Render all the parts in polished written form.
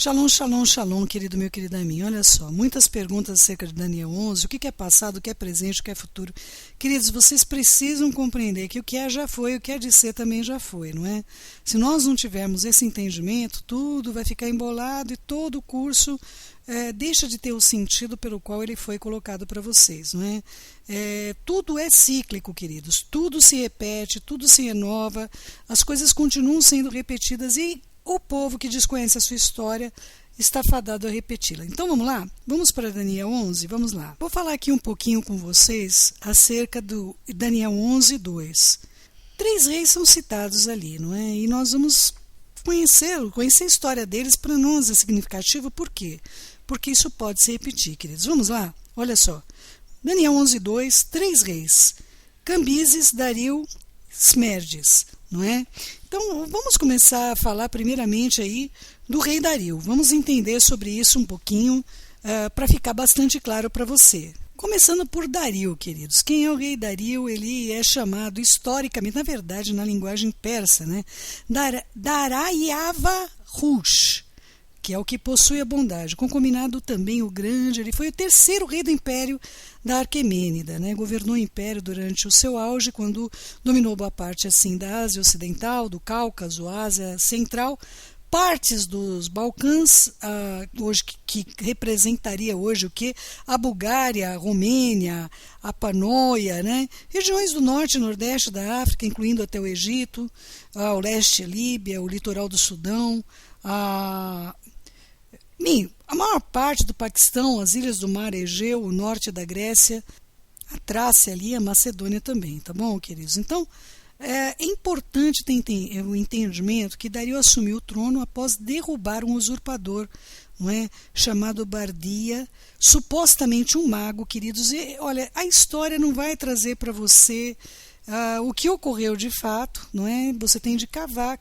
Shalom, shalom, shalom, querido meu, querida minha. Olha só, muitas perguntas acerca de Daniel 11, o que é passado, o que é presente, o que é futuro. Queridos, vocês precisam compreender que o que é já foi, o que é de ser também já foi, não é? Se nós não tivermos esse entendimento, tudo vai ficar embolado e todo o curso deixa de ter o sentido pelo qual ele foi colocado para vocês, não é? Tudo é cíclico, queridos, tudo se repete, tudo se renova, as coisas continuam sendo repetidas e o povo que desconhece a sua história está fadado a repeti-la. Então vamos lá? Vamos para Daniel 11? Vamos lá. Vou falar aqui um pouquinho com vocês acerca do Daniel 11, 2. 3 reis são citados ali, não é? E nós vamos conhecer a história deles. Para nós é significativo, por quê? Porque isso pode se repetir, queridos. Vamos lá? Olha só. Daniel 11, 2, 3 reis. Cambises, Dario, Smerdes, não é? Então, vamos começar a falar primeiramente aí do rei Dario. Vamos entender sobre isso um pouquinho para ficar bastante claro para você. Começando por Dario, queridos. Quem é o rei Dario? Ele é chamado historicamente, na verdade, na linguagem persa, né? Darayava Rush, que é o que possui a bondade. Concominado também o grande, ele foi o 3º rei do império da Aquemênida, né? Governou o império durante o seu auge, quando dominou boa parte assim da Ásia Ocidental, do Cáucaso, Ásia Central, partes dos Balcãs, hoje que representaria hoje o que? A Bulgária, a Romênia, a Panóia, né? Regiões do norte e nordeste da África, incluindo até o Egito, ao leste a Líbia, o litoral do Sudão, a maior parte do Paquistão, as ilhas do Mar Egeu, o norte da Grécia, a Trácia ali, a Macedônia também, tá bom, queridos? Então, é importante ter o entendimento que Dario assumiu o trono após derrubar um usurpador, não é? Chamado Bardia, supostamente um mago, queridos. E, olha, a história não vai trazer para você o que ocorreu de fato, não é? Você tem de cavar,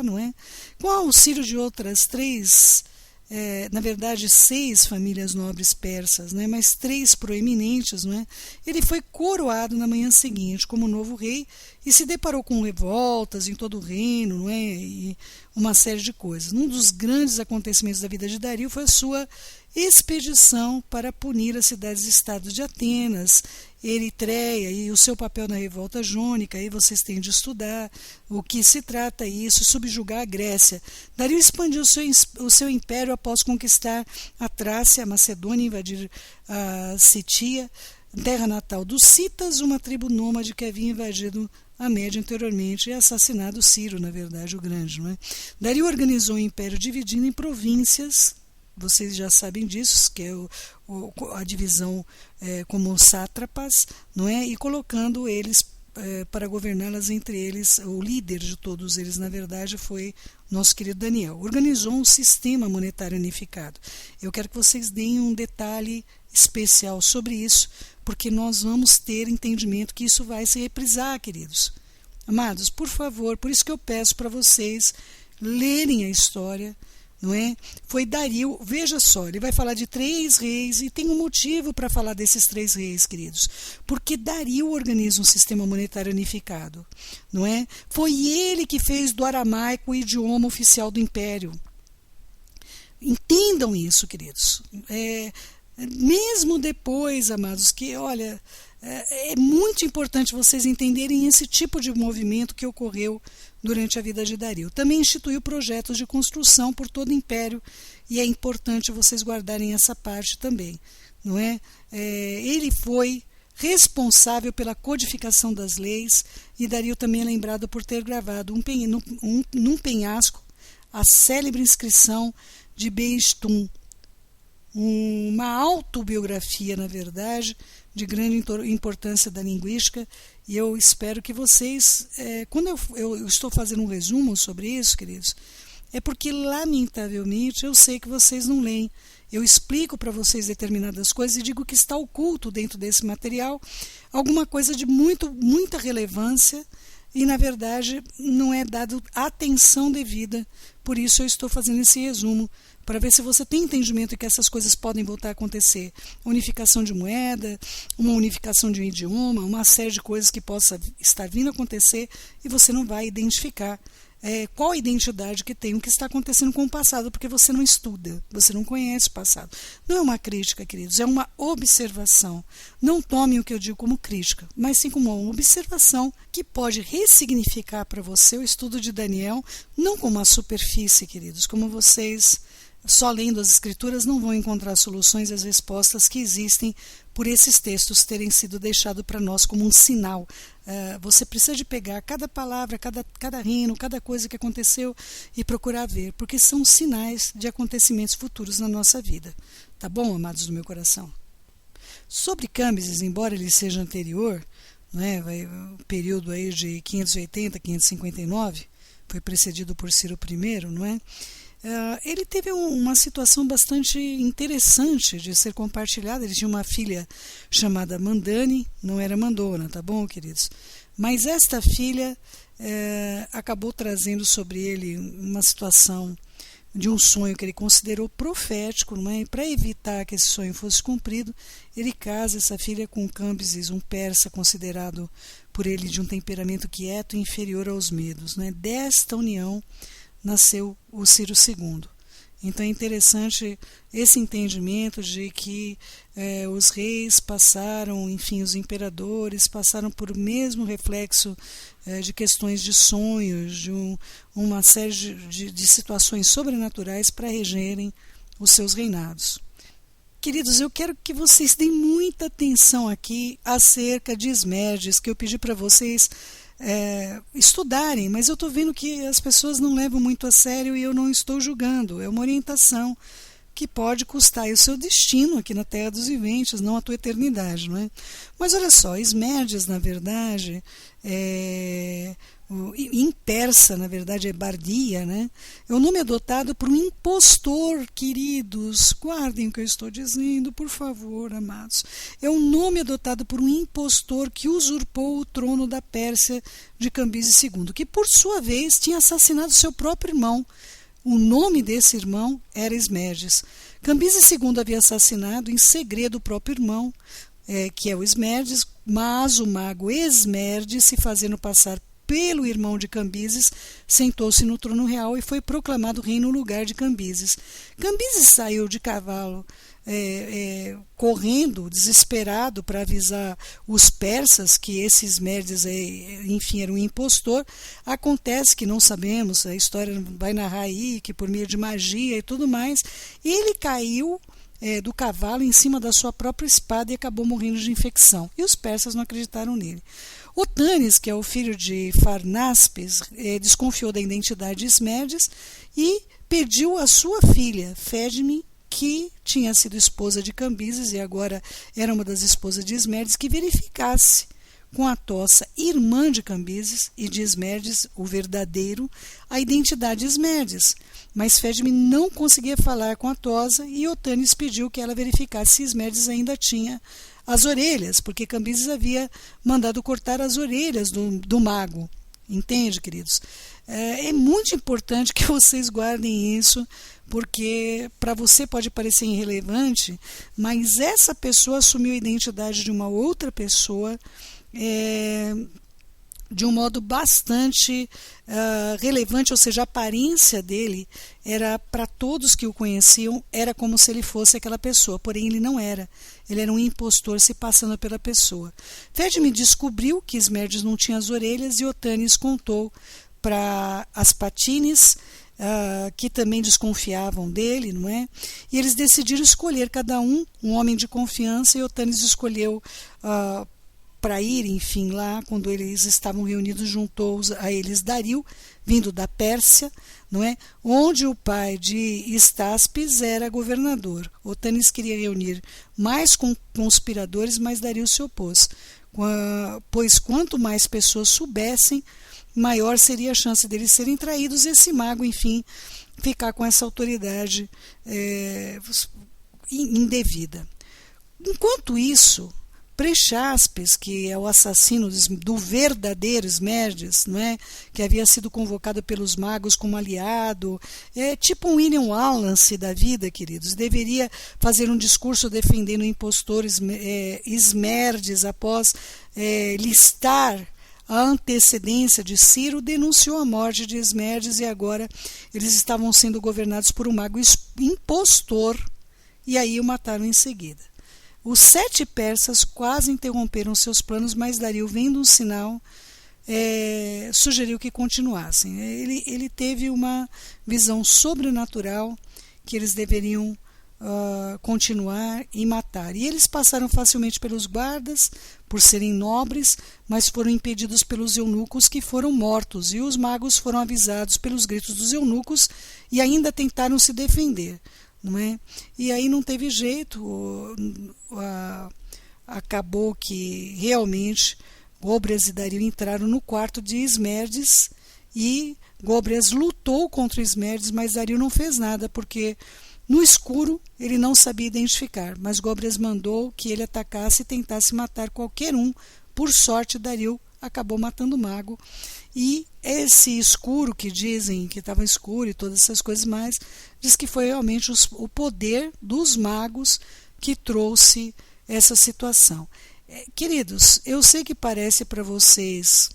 não é? Com o auxílio de outras 6 famílias nobres persas, né, mas 3 proeminentes, não é? Ele foi coroado na manhã seguinte como novo rei e se deparou com revoltas em todo o reino, não é? E uma série de coisas. Um dos grandes acontecimentos da vida de Dario foi a sua expedição para punir as cidades-estados de Atenas, Eritreia e o seu papel na revolta jônica. Aí vocês têm de estudar o que se trata isso, subjugar a Grécia. Dario expandiu o seu império após conquistar a Trácia, a Macedônia, invadir a Citia, terra natal dos Citas, uma tribo nômade que havia invadido a Média anteriormente e assassinado Ciro, na verdade, o Grande. Não é? Dario organizou o império dividindo em províncias. Vocês já sabem disso, que é a divisão como sátrapas, não é? E colocando eles para governá-las entre eles. O líder de todos eles, na verdade, foi nosso querido Daniel. Organizou um sistema monetário unificado. Eu quero que vocês deem um detalhe especial sobre isso, porque nós vamos ter entendimento que isso vai se reprisar, queridos. Amados, por favor, por isso que eu peço para vocês lerem a história, não é? Foi Dario, veja só, ele vai falar de 3 reis e tem um motivo para falar desses 3 reis, queridos, porque Dario organiza um sistema monetário unificado, não é? Foi ele que fez do aramaico o idioma oficial do império. Entendam isso, queridos. Mesmo depois, amados, que olha, é muito importante vocês entenderem esse tipo de movimento que ocorreu durante a vida de Dario. Também instituiu projetos de construção por todo o império e é importante vocês guardarem essa parte também, não é? Ele foi responsável pela codificação das leis e Dario também é lembrado por ter gravado num penhasco a célebre inscrição de Beistum, uma autobiografia, na verdade, de grande importância da linguística, e eu espero que vocês, quando eu estou fazendo um resumo sobre isso, queridos, é porque, lamentavelmente, eu sei que vocês não leem. Eu explico para vocês determinadas coisas e digo que está oculto dentro desse material alguma coisa de muita relevância e, na verdade, não é dado atenção devida. Por isso eu estou fazendo esse resumo, para ver se você tem entendimento de que essas coisas podem voltar a acontecer. Unificação de moeda, uma unificação de um idioma, uma série de coisas que possa estar vindo a acontecer e você não vai identificar qual a identidade que tem, o que está acontecendo com o passado, porque você não estuda, você não conhece o passado. Não é uma crítica, queridos, é uma observação. Não tomem o que eu digo como crítica, mas sim como uma observação que pode ressignificar para você o estudo de Daniel, não como uma superfície, queridos, como vocês, só lendo as escrituras, não vão encontrar soluções e as respostas que existem por esses textos terem sido deixados para nós como um sinal. Você precisa de pegar cada palavra, cada reino, cada coisa que aconteceu e procurar ver, porque são sinais de acontecimentos futuros na nossa vida. Tá bom, amados do meu coração? Sobre Cambises, embora ele seja anterior, né, o período aí de 580, 559, foi precedido por Ciro I, não é? Ele teve uma situação bastante interessante de ser compartilhada. Ele tinha uma filha chamada Mandane, não era Mandona, tá bom, queridos? Mas esta filha acabou trazendo sobre ele uma situação de um sonho que ele considerou profético, não é? E para evitar que esse sonho fosse cumprido, ele casa essa filha com Cambises, um persa considerado por ele de um temperamento quieto e inferior aos medos, não é? Desta união nasceu o Ciro II. Então é interessante esse entendimento de que os reis passaram, enfim, os imperadores passaram por o mesmo reflexo de questões de sonhos, de uma série de situações sobrenaturais para regerem os seus reinados. Queridos, eu quero que vocês deem muita atenção aqui acerca de Esmerdes, que eu pedi para vocês estudarem, mas eu estou vendo que as pessoas não levam muito a sério e eu não estou julgando. É uma orientação que pode custar o seu destino aqui na Terra dos Viventes, não a tua eternidade, não é? Mas olha só, Esmerdes, na verdade, em persa, na verdade, é Bardia, né? É o nome adotado por um impostor, queridos. Guardem o que eu estou dizendo, por favor, amados. É um nome adotado por um impostor que usurpou o trono da Pérsia de Cambises II, que, por sua vez, tinha assassinado seu próprio irmão. O nome desse irmão era Esmerdes. Cambises II havia assassinado em segredo o próprio irmão, que é o Esmerdes, mas o mago Esmerdes, se fazendo passar pelo irmão de Cambises, sentou-se no trono real e foi proclamado rei no lugar de Cambises. Cambises saiu de cavalo, correndo, desesperado, para avisar os persas que esse Esmerdes, enfim, era um impostor. Acontece que não sabemos, a história vai narrar aí, que por meio de magia e tudo mais, ele caiu do cavalo em cima da sua própria espada e acabou morrendo de infecção. E os persas não acreditaram nele. Otanes, que é o filho de Farnaspes, desconfiou da identidade de Esmerdes e pediu à sua filha, Fedme, que tinha sido esposa de Cambises e agora era uma das esposas de Esmerdes, que verificasse com a Tossa, irmã de Cambises e de Esmerdes, o verdadeiro, a identidade de Esmerdes. Mas Fedme não conseguia falar com a Tossa e Otanes pediu que ela verificasse se Esmerdes ainda tinha as orelhas, porque Cambises havia mandado cortar as orelhas do mago. Entende, queridos? É muito importante que vocês guardem isso, porque para você pode parecer irrelevante, mas essa pessoa assumiu a identidade de uma outra pessoa de um modo bastante relevante, ou seja, a aparência dele era, para todos que o conheciam, era como se ele fosse aquela pessoa, porém ele não era. Ele era um impostor se passando pela pessoa. Fedme descobriu que Esmerdes não tinha as orelhas e Otanes contou para as Patines, que também desconfiavam dele, não é? E eles decidiram escolher cada um homem de confiança, e Otanes escolheu para ir, enfim, lá, quando eles estavam reunidos, juntou a eles Dario, vindo da Pérsia, não é? Onde o pai de Estaspes era governador. Otanes queria reunir mais conspiradores, mas Dario se opôs, pois quanto mais pessoas soubessem, maior seria a chance deles serem traídos e esse mago, enfim, ficar com essa autoridade indevida. Enquanto isso, Prechaspes, que é o assassino do verdadeiro Esmerdes, não é? Que havia sido convocado pelos magos como aliado, tipo um William Wallace da vida, queridos, deveria fazer um discurso defendendo o impostor Esmerdes após listar a antecedência de Ciro, denunciou a morte de Esmerdes e agora eles estavam sendo governados por um mago impostor e aí o mataram em seguida. Os 7 persas quase interromperam seus planos, mas Dario, vendo um sinal, sugeriu que continuassem. Ele teve uma visão sobrenatural que eles deveriam continuar e matar. E eles passaram facilmente pelos guardas, por serem nobres, mas foram impedidos pelos eunucos, que foram mortos. E os magos foram avisados pelos gritos dos eunucos e ainda tentaram se defender. Não é? E aí não teve jeito, acabou que realmente Gobryas e Dario entraram no quarto de Esmerdes e Gobryas lutou contra Esmerdes, mas Dario não fez nada, porque no escuro ele não sabia identificar, mas Gobryas mandou que ele atacasse e tentasse matar qualquer um. Por sorte, Dario acabou matando o mago. E esse escuro que dizem que estava escuro e todas essas coisas mais, diz que foi realmente o poder dos magos que trouxe essa situação. Queridos, eu sei que parece para vocês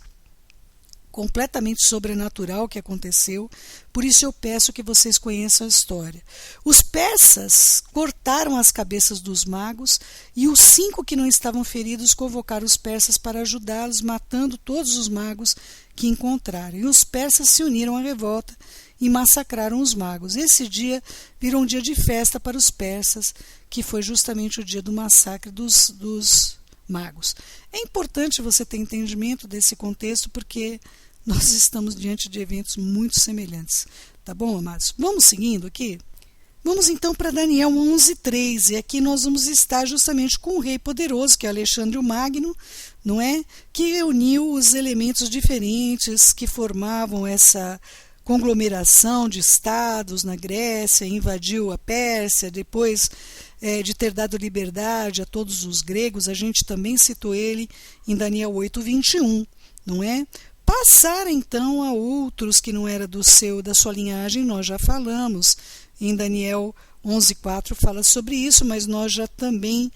completamente sobrenatural o que aconteceu, por isso eu peço que vocês conheçam a história. Os persas cortaram as cabeças dos magos e os 5 que não estavam feridos convocaram os persas para ajudá-los, matando todos os magos que encontraram. E os persas se uniram à revolta e massacraram os magos. Esse dia virou um dia de festa para os persas, que foi justamente o dia do massacre dos magos. É importante você ter entendimento desse contexto, porque nós estamos diante de eventos muito semelhantes. Tá bom, amados? Vamos seguindo aqui? Vamos então para Daniel 11:3, e aqui nós vamos estar justamente com o rei poderoso, que é Alexandre o Magno, não é? Que reuniu os elementos diferentes que formavam essa conglomeração de estados na Grécia, invadiu a Pérsia, depois de ter dado liberdade a todos os gregos, a gente também citou ele em Daniel 8:21, não é? Passaram então a outros que não era da sua linhagem, nós já falamos, em Daniel 11:4 fala sobre isso, mas nós já também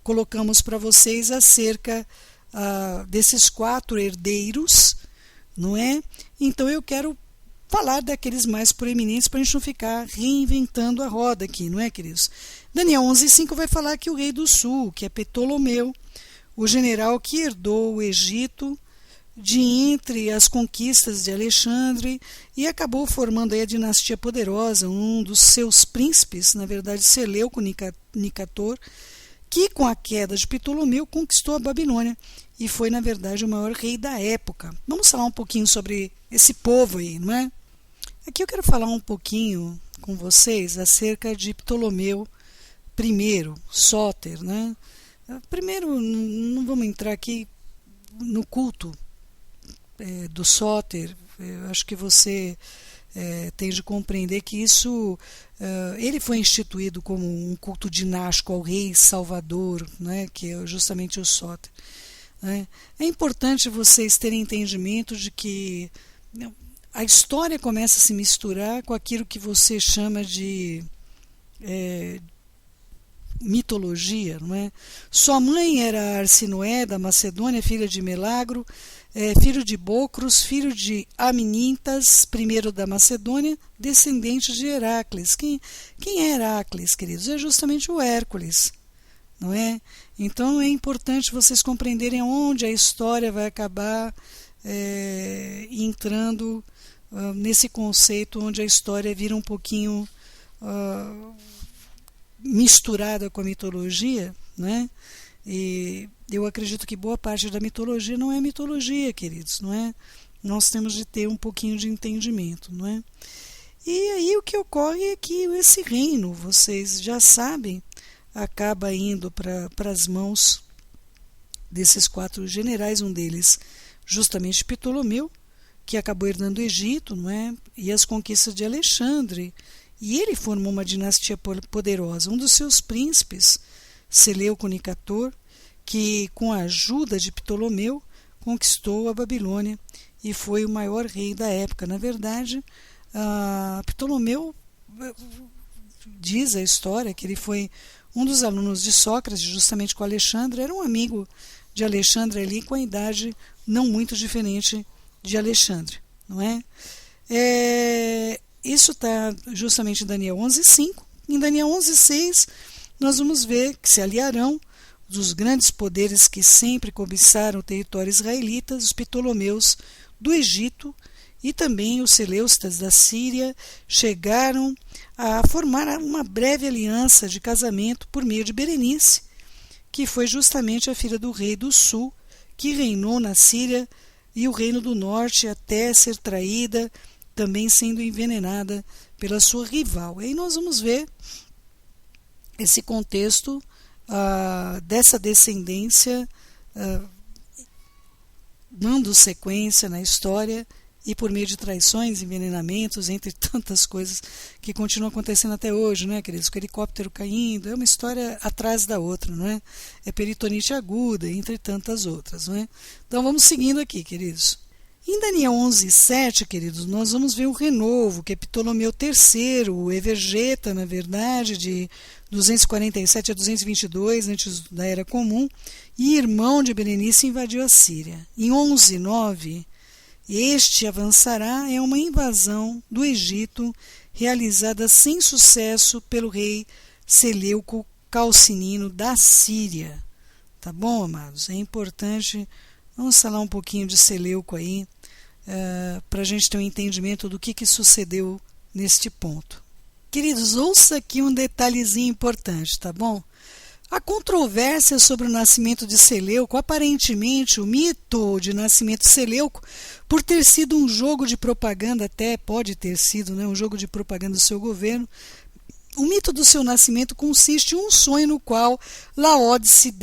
colocamos para vocês acerca desses 4 herdeiros, não é? Então eu quero falar daqueles mais proeminentes para a gente não ficar reinventando a roda aqui, não é, queridos? Daniel 11:5 vai falar que o rei do sul, que é Ptolomeu, o general que herdou o Egito de entre as conquistas de Alexandre e acabou formando aí a dinastia poderosa, um dos seus príncipes, na verdade Seleuco Nicator, que com a queda de Ptolomeu conquistou a Babilônia e foi, na verdade, o maior rei da época. Vamos falar um pouquinho sobre esse povo aí, não é? Aqui eu quero falar um pouquinho com vocês acerca de Ptolomeu I, Sóter, né? Primeiro, não vamos entrar aqui no culto do Sóter. Eu acho que você tem de compreender que isso, ele foi instituído como um culto dinástico ao rei Salvador, né, que é justamente o Sóter. Né? É importante vocês terem entendimento de que a história começa a se misturar com aquilo que você chama de mitologia, não é? Sua mãe era Arsinoé da Macedônia, filha de Melagro, filho de Bocros, filho de Aminintas, primeiro da Macedônia, descendente de Heracles. Quem é Heracles, queridos? É justamente o Hércules, não é? Então é importante vocês compreenderem onde a história vai acabar entrando nesse conceito onde a história vira um pouquinho misturada com a mitologia, né? E eu acredito que boa parte da mitologia não é mitologia, queridos, não é? Nós temos de ter um pouquinho de entendimento, não é? E aí o que ocorre é que esse reino, vocês já sabem, acaba indo para as mãos desses 4 generais, um deles justamente Ptolomeu, que acabou herdando o Egito, não é? E as conquistas de Alexandre, e ele formou uma dinastia poderosa. Um dos seus príncipes, Seleuco Nicator, que com a ajuda de Ptolomeu conquistou a Babilônia e foi o maior rei da época. Na verdade, Ptolomeu, diz a história que ele foi um dos alunos de Sócrates, justamente com Alexandre, era um amigo de Alexandre ali com a idade não muito diferente de Alexandre, não é? Isso está justamente em Daniel 11:5. Em Daniel 11:6 nós vamos ver que se aliarão dos grandes poderes que sempre cobiçaram o território israelita, os Ptolomeus do Egito e também os Seleucidas da Síria chegaram a formar uma breve aliança de casamento por meio de Berenice, que foi justamente a filha do rei do sul, que reinou na Síria, e o reino do norte até ser traída, também sendo envenenada pela sua rival. E aí nós vamos ver esse contexto dessa descendência dando sequência na história e por meio de traições, envenenamentos, entre tantas coisas que continuam acontecendo até hoje, né, queridos? Com o helicóptero caindo, é uma história atrás da outra, não é? É peritonite aguda, entre tantas outras, não é? Então vamos seguindo aqui, queridos. Em Daniel 11:7, queridos, nós vamos ver o renovo, que é Ptolomeu III, o Evergeta, na verdade, de 247 a 222, antes da Era Comum, e irmão de Berenice, invadiu a Síria. Em 11:9, este avançará é uma invasão do Egito realizada sem sucesso pelo rei Seleuco Calcinino da Síria. Tá bom, amados? É importante, vamos falar um pouquinho de Seleuco aí, para a gente ter um entendimento do que sucedeu neste ponto. Queridos, ouça aqui um detalhezinho importante, tá bom? A controvérsia sobre o nascimento de Seleuco, aparentemente o mito de nascimento de Seleuco, por ter sido um jogo de propaganda, até pode ter sido, né, um jogo de propaganda do seu governo, o mito do seu nascimento consiste em um sonho no qual Laódice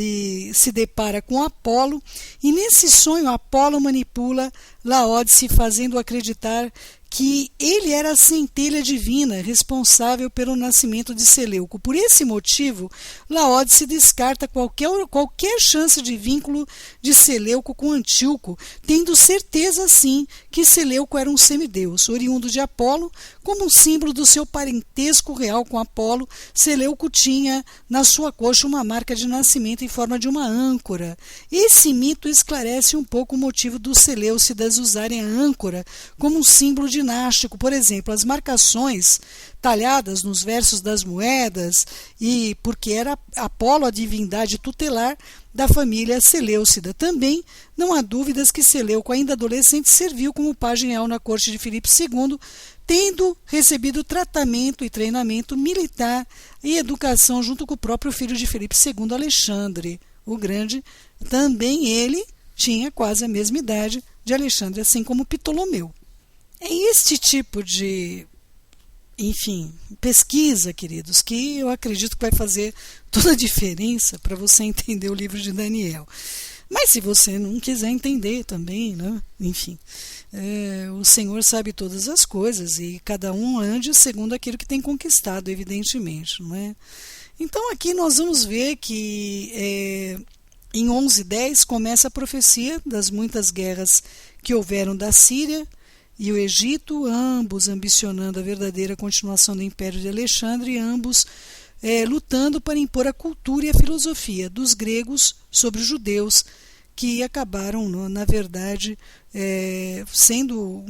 se depara com Apolo, e nesse sonho Apolo manipula Laódice, fazendo acreditar que ele era a centelha divina responsável pelo nascimento de Seleuco. Por esse motivo, Laódice descarta qualquer chance de vínculo de Seleuco com Antíoco, tendo certeza, sim, que Seleuco era um semideus, oriundo de Apolo. Como um símbolo do seu parentesco real com Apolo, Seleuco tinha na sua coxa uma marca de nascimento em forma de uma âncora. Esse mito esclarece um pouco o motivo dos Seleucidas usarem a âncora como um símbolo dinástico. Por exemplo, as marcações talhadas nos versos das moedas, e porque era Apolo a divindade tutelar da família Seleucida. Também não há dúvidas que Seleuco, ainda adolescente, serviu como pajem real na corte de Filipe II, tendo recebido tratamento e treinamento militar e educação junto com o próprio filho de Filipe II, Alexandre o Grande. Também ele tinha quase a mesma idade de Alexandre, assim como Ptolomeu. É este tipo de, pesquisa, queridos, que eu acredito que vai fazer toda a diferença para você entender o livro de Daniel. Mas se você não quiser entender também, né? O Senhor sabe todas as coisas e cada um ande segundo aquilo que tem conquistado, evidentemente, não é? Então aqui nós vamos ver que em 11:10 começa a profecia das muitas guerras que houveram da Síria e o Egito, ambos ambicionando a verdadeira continuação do Império de Alexandre, e ambos lutando para impor a cultura e a filosofia dos gregos sobre os judeus, que acabaram, na verdade, sendo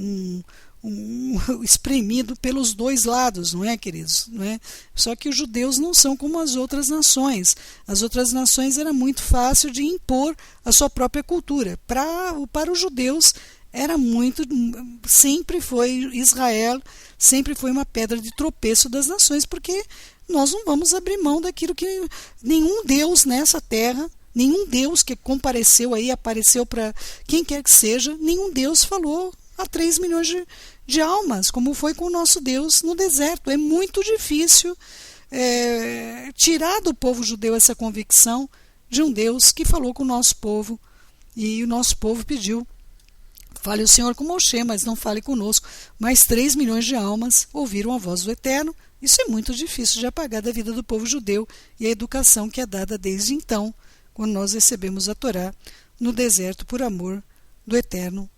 espremido pelos dois lados, não é, queridos? Não é? Só que os judeus não são como as outras nações. As outras nações era muito fácil de impor a sua própria cultura. Para os judeus sempre foi Israel, sempre foi uma pedra de tropeço das nações, porque nós não vamos abrir mão daquilo que nenhum Deus nessa terra, nenhum Deus que apareceu para quem quer que seja, nenhum Deus falou a 3 milhões de almas, como foi com o nosso Deus no deserto. É muito difícil tirar do povo judeu essa convicção de um Deus que falou com o nosso povo, e o nosso povo pediu: fale o Senhor com Moshe, mas não fale conosco. Mas 3 milhões de almas ouviram a voz do Eterno. Isso é muito difícil de apagar da vida do povo judeu e a educação que é dada desde então, quando nós recebemos a Torá no deserto por amor do Eterno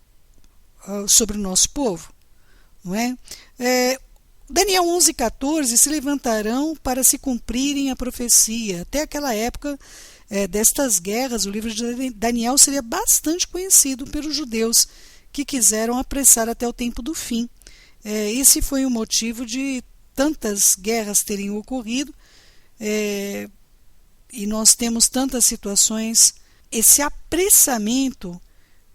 sobre o nosso povo. Não é? Daniel 11:14, se levantarão para se cumprirem a profecia. Até aquela época destas guerras, o livro de Daniel seria bastante conhecido pelos judeus que quiseram apressar até o tempo do fim. Esse foi o motivo de tantas guerras terem ocorrido, e nós temos tantas situações. Esse apressamento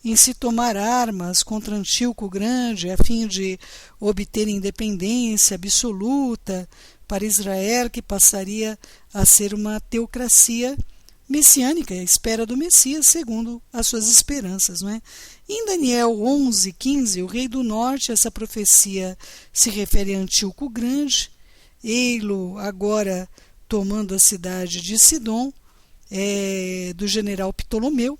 em se tomar armas contra Antíoco Grande a fim de obter independência absoluta para Israel, que passaria a ser uma teocracia messiânica, a espera do Messias segundo as suas esperanças, não é? Em Daniel 11:15, o rei do norte, essa profecia se refere a Antíoco Grande, ei-lo agora tomando a cidade de Sidom, do general Ptolomeu.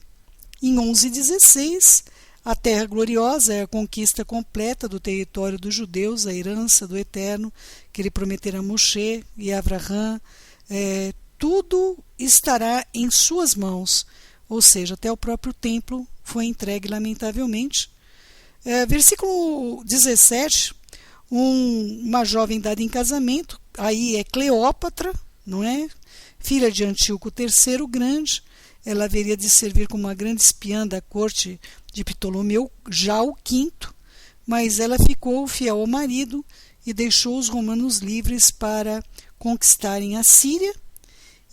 Em 11:16, a terra gloriosa é a conquista completa do território dos judeus, a herança do Eterno, que ele prometera a Moshe e a Abraham. Tudo estará em suas mãos, ou seja, até o próprio templo foi entregue lamentavelmente. Versículo 17, uma jovem dada em casamento, aí é Cleópatra, não é? Filha de Antíoco III Grande, ela haveria de servir como uma grande espiã da corte de Ptolomeu, já o V, mas ela ficou fiel ao marido e deixou os romanos livres para conquistarem a Síria.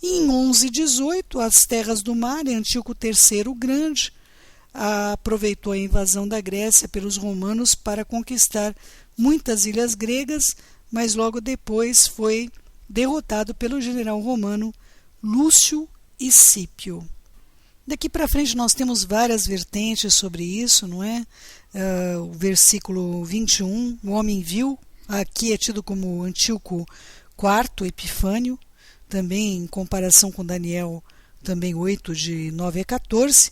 E em 11:18, as terras do mar, Antíoco III Grande aproveitou a invasão da Grécia pelos romanos para conquistar muitas ilhas gregas, mas logo depois foi derrotado pelo general romano Lúcio Escípio. Daqui para frente nós temos várias vertentes sobre isso, não é? O versículo 21, o homem viu, aqui é tido como Antíoco IV Epifânio, também em comparação com Daniel, também 8, de 9 a 14,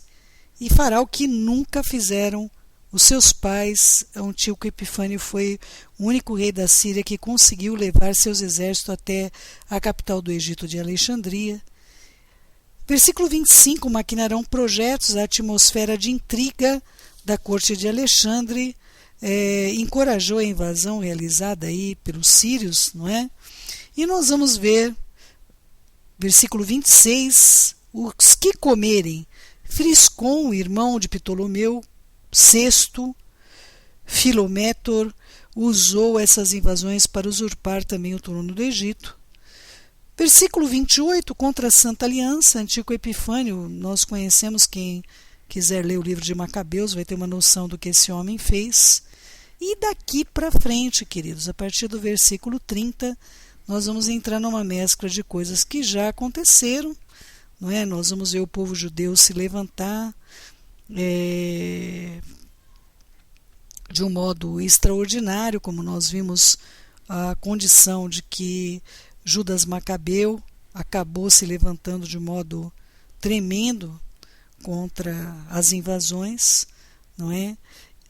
e fará o que nunca fizeram os seus pais. Antíoco Epifânio foi o único rei da Síria que conseguiu levar seus exércitos até a capital do Egito de Alexandria. Versículo 25, maquinarão projetos, a atmosfera de intriga da corte de Alexandre encorajou a invasão realizada aí pelos sírios, não é? E nós vamos ver, versículo 26, os que comerem, Friscon, irmão de Ptolomeu VI, Filométor, usou essas invasões para usurpar também o trono do Egito. Versículo 28, contra a Santa Aliança, Antíoco Epifânio, nós conhecemos, quem quiser ler o livro de Macabeus vai ter uma noção do que esse homem fez. E daqui para frente, queridos, a partir do versículo 30, nós vamos entrar numa mescla de coisas que já aconteceram, não é? Nós vamos ver o povo judeu se levantar de um modo extraordinário, como nós vimos a condição de que Judas Macabeu acabou se levantando de modo tremendo contra as invasões, não é?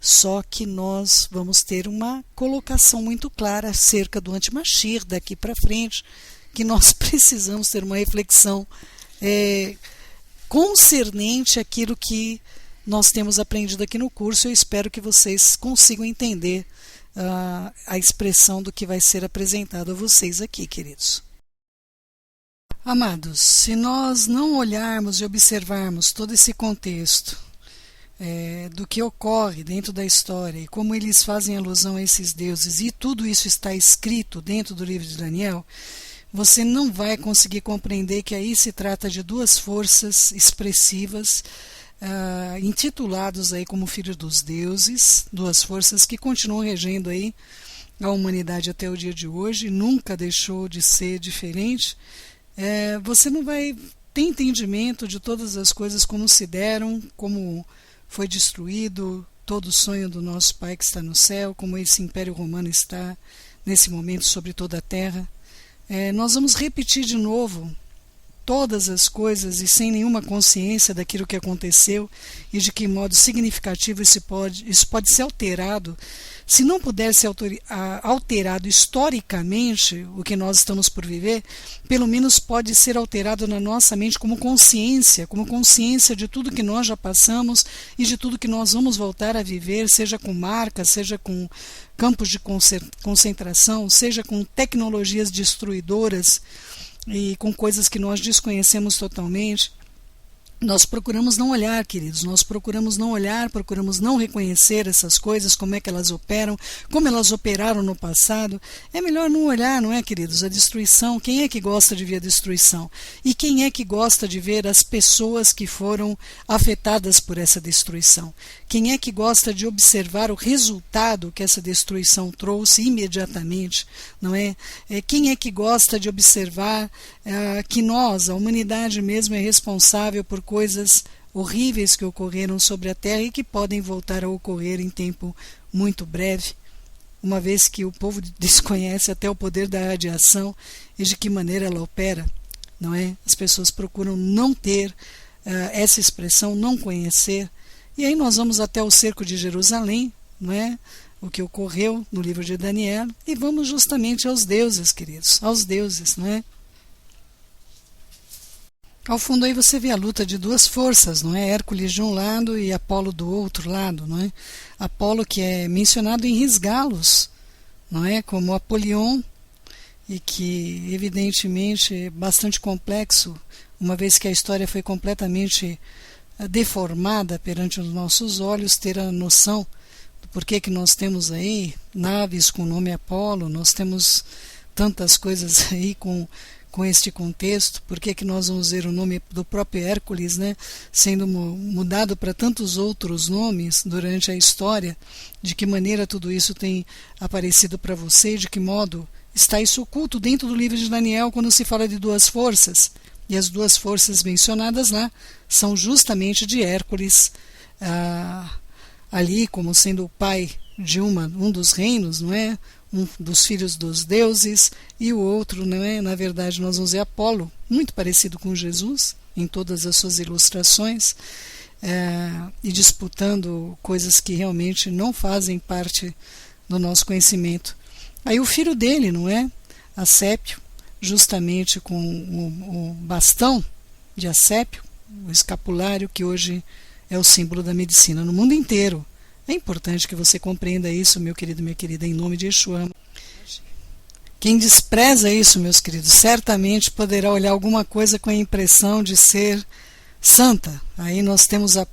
Só que nós vamos ter uma colocação muito clara acerca do Antimachir daqui para frente, que nós precisamos ter uma reflexão concernente àquilo que nós temos aprendido aqui no curso. Eu espero que vocês consigam entender a expressão do que vai ser apresentado a vocês aqui, queridos. Amados, se nós não olharmos e observarmos todo esse contexto do que ocorre dentro da história e como eles fazem alusão a esses deuses, e tudo isso está escrito dentro do livro de Daniel, você não vai conseguir compreender que aí se trata de duas forças expressivas, intitulados aí como filhos dos deuses, duas forças que continuam regendo aí a humanidade até o dia de hoje, nunca deixou de ser diferente. Você não vai ter entendimento de todas as coisas como se deram, como foi destruído todo o sonho do nosso Pai que está no céu, como esse Império Romano está nesse momento sobre toda a terra. Nós vamos repetir de novo todas as coisas e sem nenhuma consciência daquilo que aconteceu e de que modo significativo isso pode ser alterado. Se não puder ser alterado historicamente, o que nós estamos por viver, pelo menos pode ser alterado na nossa mente como consciência de tudo que nós já passamos e de tudo que nós vamos voltar a viver, seja com marcas, seja com campos de concentração, seja com tecnologias destruidoras e com coisas que nós desconhecemos totalmente. Nós procuramos não olhar, queridos, nós procuramos não olhar, procuramos não reconhecer essas coisas, como é que elas operam, como elas operaram no passado. É melhor não olhar, não é, queridos? A destruição, quem é que gosta de ver a destruição? E quem é que gosta de ver as pessoas que foram afetadas por essa destruição? Quem é que gosta de observar o resultado que essa destruição trouxe imediatamente, não é? Quem é que gosta de observar que nós, a humanidade mesmo, é responsável por coisas horríveis que ocorreram sobre a Terra e que podem voltar a ocorrer em tempo muito breve, uma vez que o povo desconhece até o poder da radiação e de que maneira ela opera, não é? As pessoas procuram não ter essa expressão, não conhecer. E aí nós vamos até o cerco de Jerusalém, não é? O que ocorreu no livro de Daniel, e vamos justamente aos deuses, queridos, aos deuses, não é? Ao fundo aí você vê a luta de duas forças, não é? Hércules de um lado e Apolo do outro lado, não é? Apolo que é mencionado em Risgalos, não é? Como Apolion, e que evidentemente é bastante complexo, uma vez que a história foi completamente deformada perante os nossos olhos, ter a noção do porquê que nós temos aí naves com o nome Apolo, nós temos tantas coisas aí com este contexto, por que nós vamos ver o nome do próprio Hércules, né, sendo mudado para tantos outros nomes durante a história, de que maneira tudo isso tem aparecido para você, de que modo está isso oculto dentro do livro de Daniel quando se fala de duas forças, e as duas forças mencionadas lá são justamente de Hércules, ali como sendo o pai de um dos reinos, não é? Um dos filhos dos deuses, e o outro, não é? Na verdade, nós vamos ver Apolo, muito parecido com Jesus, em todas as suas ilustrações, e disputando coisas que realmente não fazem parte do nosso conhecimento. Aí o filho dele, não é? Acépio, justamente com o bastão de Acépio, o escapulário, que hoje é o símbolo da medicina no mundo inteiro. É importante que você compreenda isso, meu querido, minha querida, em nome de Yeshua. Quem despreza isso, meus queridos, certamente poderá olhar alguma coisa com a impressão de ser santa. Aí nós temos a